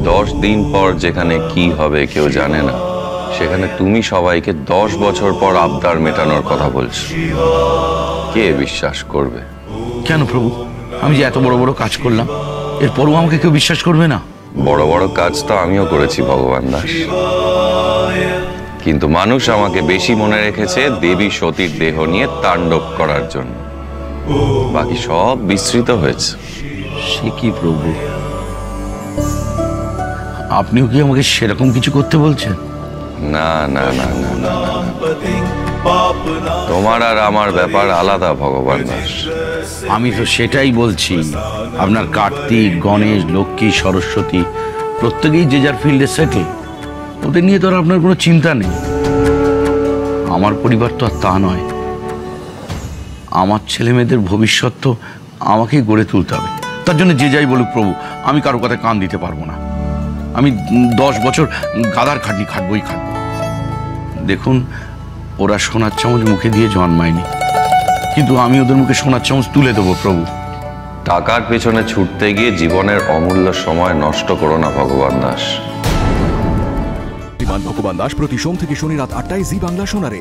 10 দিন পর যেখানে কি হবে কেউ জানে না, সেখানে তুমি সবাইকে 10 বছর পর আবদার মেটানোর কথা বলছো। কে বিশ্বাস করবে? কেন প্রভু, আমি যে এত বড় বড় কাজ করলাম, এরপরও আমাকে কেউ বিশ্বাস করবে না? বড় বড় কাজ তো আমিও করেছি ভগবান দাস, কিন্তু মানুষ আমাকে বেশি মনে রেখেছে দেবী সতীর দেহ নিয়ে তাণ্ডব করার জন্য। বাকি সব বিস্মৃত হয়েছে। সে কি প্রভু, আপনিও কি আমাকে সেরকম কিছু করতে বলছেন? না না না না না, তোমার আর আমার ব্যাপার আলাদা ভগবান দাস। আমি তো সেটাই বলছি। আপনার কার্তিক, গণেশ, লক্ষ্মী, সরস্বতী প্রত্যেকেই যে যার ফিল্ডে সেটেল, ওদের নিয়ে তো আর আপনার কোনো চিন্তা নেই। আমার পরিবার তো আর তা নয়। আমার ছেলে মেয়েদের ভবিষ্যৎ তো আমাকেই গড়ে তুলতে হবে। তার জন্য যে যাই বলুক প্রভু, আমি কারো কথায় কান দিতে পারবো না। আমি 10 বছর গাদার খাটনি খাটবই খাটবো। দেখুন, ওরা সোনার চামচ মুখে দিয়ে জন্মায়নি, কিন্তু আমি ওদের মুখে সোনার চামচ তুলে দেবো প্রভু। টাকার পেছনে ছুটতে গিয়ে জীবনের অমূল্য সময় নষ্ট করো না ভগবান দাস। ভগবান দাস প্রতি সোম থেকে শনি রাত 8টায় জি বাংলা শোনারে।